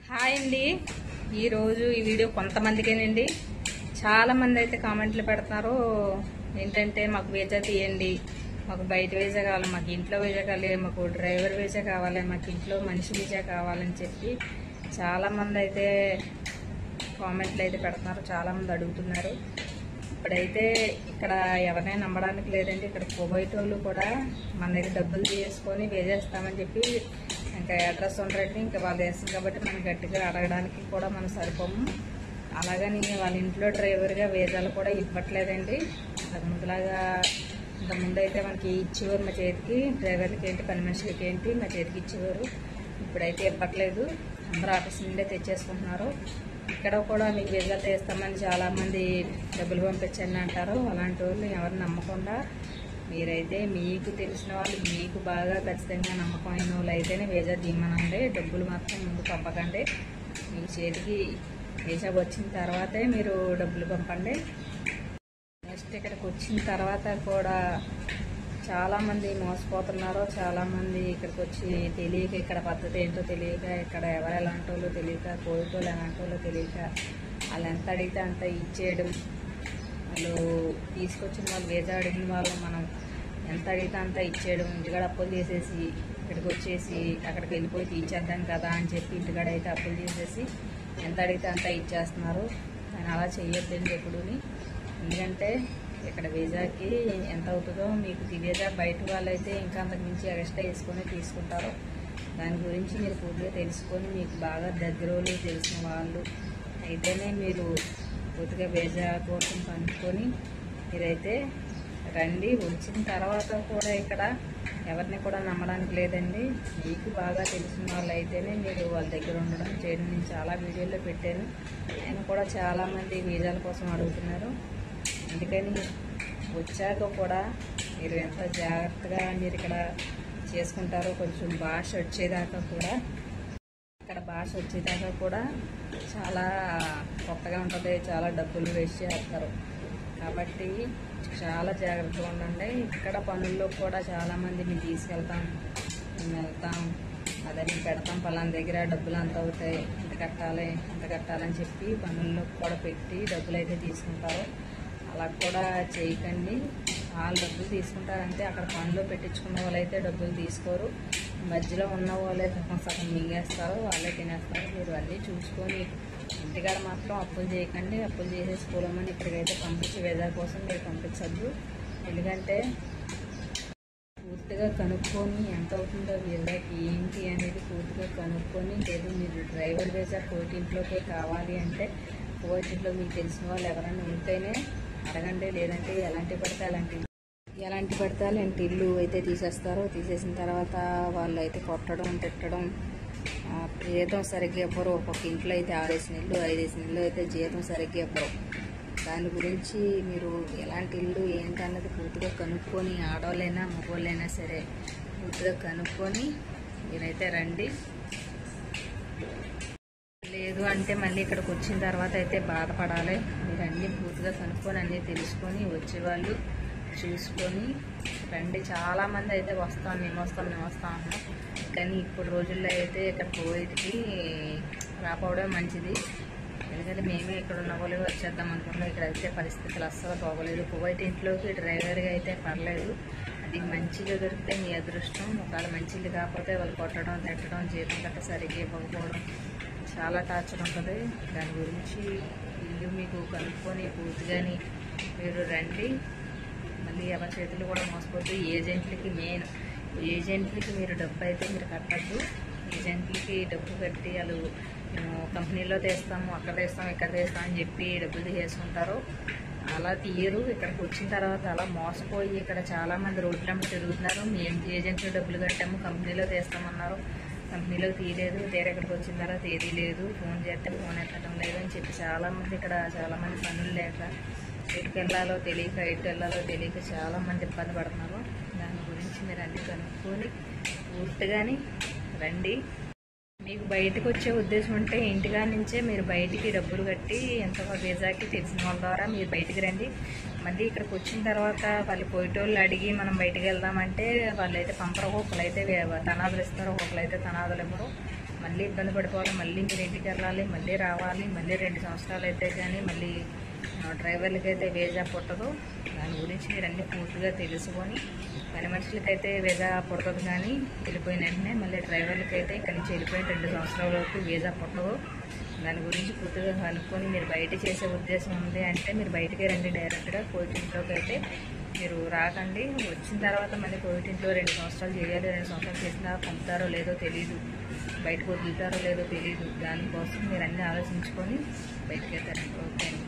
Hi అండి. ఈరోజు ఈ వీడియో కొంతమందికేనండి. చాలామంది అయితే కామెంట్లు పెడుతున్నారు, ఏంటంటే మాకు వీజా తీయండి, మాకు బయట వీజా కావాలి, మాకు ఇంట్లో వీజా కావాలి, మాకు డ్రైవర్ వీజా కావాలి, మాకు ఇంట్లో మనిషి వీజా కావాలని చెప్పి చాలామంది అయితే కామెంట్లు అయితే పెడుతున్నారు. చాలామంది అడుగుతున్నారు. ఇప్పుడైతే ఇక్కడ ఎవరినైనా నమ్మడానికి లేదండి. ఇక్కడ కువైట్ వాళ్ళు కూడా మన దగ్గర డబ్బులు తీసుకొని వేసేస్తామని చెప్పి ఇంకా అడ్రస్ ఉండరండి. ఇంకా వాళ్ళు వేస్తాం కాబట్టి మనం గట్టిగా అడగడానికి కూడా మనం సరిపోము. అలాగని వాళ్ళ ఇంట్లో డ్రైవర్గా వీజాలు కూడా ఇవ్వట్లేదండి. ముందులాగా ఇంతకుముందు అయితే మనకి ఇచ్చేవారు, మా చేతికి డ్రైవర్లకి ఏంటి, పని మనుషులకి ఏంటి మా చేతికి ఇచ్చేవారు. ఇప్పుడైతే ఇవ్వట్లేదు. అందరూ ఆఫీస్ నుండే తెచ్చేసుకుంటున్నారు. ఇక్కడ కూడా మీకు వీజాలు తీస్తామని చాలామంది డబ్బులు పంపించండి అంటారు. అలాంటి వాళ్ళు ఎవరు నమ్మకుండా మీరైతే మీకు తెలిసిన వాళ్ళు, మీకు బాగా ఖచ్చితంగా నమ్మకమైన వాళ్ళు అయితేనే వీజా తీయమనండి. డబ్బులు మాత్రం ముందు పంపకండి. మీకు చేతికి వీజా వచ్చిన తర్వాతే మీరు డబ్బులు పంపండి. నెక్స్ట్ ఇక్కడికి వచ్చిన తర్వాత కూడా చాలామంది మోసపోతున్నారు. చాలామంది ఇక్కడికి వచ్చి తెలియక, ఇక్కడ పద్ధతి ఏంటో తెలియక, ఇక్కడ ఎవరు ఎలాంటి వాళ్ళు తెలియక, కోవిటోళ్ళు ఎలాంటి వాళ్ళు తెలియక వాళ్ళు ఎంత అడిగితే అంత ఇచ్చేయడం. వాళ్ళు తీసుకొచ్చిన వాళ్ళు, వీజా అడిగిన వాళ్ళు మనం ఎంత అడిగితే అంత ఇచ్చేయడం. ఇంటికాడ అప్పులు చేసేసి ఇక్కడికి వచ్చేసి అక్కడికి వెళ్ళిపోయి తీర్చేద్దాం కదా అని చెప్పి ఇంటికాడ అయితే అప్పులు చేసేసి ఎంత అడిగితే అంత ఇచ్చేస్తున్నారు. కానీ అలా చేయొద్దండి ఎప్పుడూని. ఎందుకంటే ఇక్కడ వీజాకి ఎంత అవుతుందో మీకు తెలియదా. బయట వాళ్ళైతే ఇంకా అంతకు మించి ఎక్స్ట్రా వేసుకొని తీసుకుంటారు. దాని గురించి మీరు పూర్తిగా తెలుసుకొని, మీకు బాగా దగ్గర వాళ్ళు తెలిసిన వాళ్ళు అయితేనే మీరు పూర్తిగా వీజా కోసం కనుక్కొని మీరైతే రండి. వచ్చిన తర్వాత కూడా ఇక్కడ ఎవరిని కూడా నమ్మడానికి లేదండి. మీకు బాగా తెలిసిన వాళ్ళు అయితేనే మీరు వాళ్ళ దగ్గర ఉండడం చేయడం. నేను చాలా వీడియోల్లో పెట్టాను. ఆయన కూడా చాలామంది వీజాల కోసం అడుగుతున్నారు. అందుకని వచ్చాక కూడా మీరు ఎంత జాగ్రత్తగా మీరు ఇక్కడ చేసుకుంటారో, కొంచెం భాష వచ్చేదాకా కూడా, ఇక్కడ భాష వచ్చేదాకా కూడా చాలా కొత్తగా ఉంటుంది. చాలా డబ్బులు వేస్ట్ చేస్తారు. కాబట్టి చాలా జాగ్రత్తగా ఉండండి. ఇక్కడ పనుల్లో కూడా చాలామంది మేము తీసుకెళ్తాం, మేము వెళ్తాం, అదని పెడతాం, పలానా దగ్గర డబ్బులు అంత అవుతాయి, ఇంత కట్టాలి, ఇంత కట్టాలని చెప్పి పనుల్లో కూడా పెట్టి డబ్బులు అయితే తీసుకుంటారు. అలా కూడా చేయకండి. వాళ్ళు డబ్బులు తీసుకుంటారంటే అక్కడ పనిలో పెట్టించుకున్న వాళ్ళైతే డబ్బులు తీసుకోరు. మధ్యలో ఉన్న వాళ్ళే సగం మింగేస్తారు, వాళ్ళే తినేస్తారు. మీరు అన్నీ చూసుకొని ఇంటికాడ మాత్రం అప్పులు చేయకండి. అప్పులు చేసేసుకోలేమని ఇక్కడికైతే పంపించే వీజా కోసం మీరు పంపించద్దు. ఎందుకంటే పూర్తిగా కనుక్కొని ఎంత అవుతుందో వీళ్ళకి ఏంటి అనేది పూర్తిగా కనుక్కొని, లేదు మీరు డ్రైవర్ వీజా కోటింట్లోకే కావాలి అంటే కోటింట్లో మీకు తెలిసిన వాళ్ళు ఎవరైనా ఉంటేనే అడగండి. లేదంటే ఎలాంటి పడితే అలాంటి ఇల్లు అయితే తీసేస్తారు. తీసేసిన తర్వాత వాళ్ళు అయితే కొట్టడం, తిట్టడం, జీతం సరిగ్గా ఇవ్వరు. ఒక్కొక్క ఇంట్లో అయితే 6 నెలలు 5 నెలలు అయితే జీతం సరిగ్గా ఇవ్వరు. దాని గురించి మీరు ఎలాంటి ఇల్లు ఏంటన్నది పూర్తిగా కనుక్కొని, ఆడవాళ్ళైనా మగవాళ్ళైనా సరే పూర్తిగా కనుక్కొని మీరైతే రండి. లేదు అంటే మళ్ళీ ఇక్కడికి వచ్చిన తర్వాత అయితే బాధపడాలి. మీరు అన్నీ పూర్తిగా కనుక్కొని అన్నీ తెలుసుకొని వచ్చేవాళ్ళు చూసుకొని రండి. చాలామంది అయితే మేము వస్తాం అన్నాం. కానీ ఇప్పుడు రోజుల్లో అయితే ఇక్కడ కువైట్కి రాపోవడం మంచిది. ఎందుకంటే మేమే ఇక్కడ ఉన్న వాళ్ళు వచ్చేద్దాం అనుకుంటున్నాం. ఇక్కడ అయితే పరిస్థితులు అస్సలు బాగోలేదు. కువైట్ ఇంట్లోకి డ్రైవర్గా అయితే పర్లేదు. అది మంచిగా దొరికితే మీ అదృష్టం. ఒకవేళ మంచిది కాకపోతే వాళ్ళు కొట్టడం, తిట్టడం, జీతం గట్ట సరిగ్గా ఇవ్వకపోవడం, చాలా టార్చర్ ఉంటుంది. దాని గురించి ఇల్లు మీకు కనుక్కొని పూర్తిగాని మీరు రండి. మళ్ళీ ఎవరి చేతులు కూడా మోసపోద్దు. ఏజెంట్లకి మీరు డబ్బు అయితే మీరు కట్టద్దు. ఏజెంట్లకి డబ్బు కట్టి వాళ్ళు కంపెనీలో తీస్తాము, అక్కడ తీస్తాం, ఇక్కడ తీస్తాం అని చెప్పి డబ్బులు తీసేసుకుంటారు. అలా తీయరు. ఇక్కడికి వచ్చిన తర్వాత అలా మోసపోయి ఇక్కడ చాలామంది రోడ్లమ్మ తిరుగుతున్నారు. మేము ఏజెంట్లు డబ్బులు కట్టాము, కంపెనీలో తీస్తామన్నారు, కంపెనీలో తీయలేదు, తీరా ఇక్కడికి వచ్చిన తర్వాత ఏదీ లేదు, ఫోన్ చేస్తే ఫోన్ ఎత్తడం లేదు అని చెప్పి చాలామంది పనులు లేక, ఎటుకు వెళ్ళాలో తెలియక, ఎటు వెళ్ళాలో తెలియక చాలామంది ఇబ్బంది పడుతున్నారు. దాని గురించి మీరు అన్నీ కనుక్కొని పూర్తిగాని రండి. మీకు బయటకు వచ్చే ఉద్దేశం ఉంటే ఇంటిగా నుంచే మీరు బయటికి డబ్బులు కట్టి ఎంత వీజాకి తెలిసిన వాళ్ళ ద్వారా మీరు బయటికి రండి. మళ్ళీ ఇక్కడికి వచ్చిన తర్వాత వాళ్ళు పోయేటోళ్ళు అడిగి మనం బయటికి వెళ్దామంటే వాళ్ళైతే పంపరు. ఒకళ్ళైతే తనాదులు ఇస్తారు, ఒకళ్ళైతే తనాదులు ఇవ్వరు. మళ్ళీ ఇబ్బంది పడిపోవాలి, మళ్ళీ మీరు ఇంటికి వెళ్ళాలి, మళ్ళీ రావాలి, మళ్ళీ 2 సంవత్సరాలు అయితే కానీ మళ్ళీ డ్రైవర్లకి అయితే వీజా పుట్టదు. దాని గురించి మీరు అన్నీ పూర్తిగా తెలుసుకొని, పని మనుషులకైతే వీజా పుట్టదు, కానీ వెళ్ళిపోయిన వెంటనే మళ్ళీ డ్రైవర్లకి అయితే ఇక్కడి నుంచి వెళ్ళిపోయిన 2 సంవత్సరాల వరకు వీజా పుట్టదు. దాని గురించి పూర్తిగా కనుక్కొని మీరు బయట చేసే ఉద్దేశం ఉంది అంటే మీరు బయటకే రండి, డైరెక్ట్గా కోవిటింట్లోకి అయితే మీరు రాకండి. వచ్చిన తర్వాత మళ్ళీ కోవిటింట్లో 2 సంవత్సరాలు చేయాలి, 2 సంవత్సరాలు చేసినా పంపుతారో లేదో తెలియదు, బయటకు వదులుతారో లేదో తెలియదు. దానికోసం మీరు అన్నీ ఆలోచించుకొని బయటకు వెళ్తారండి. ఓకే అండి.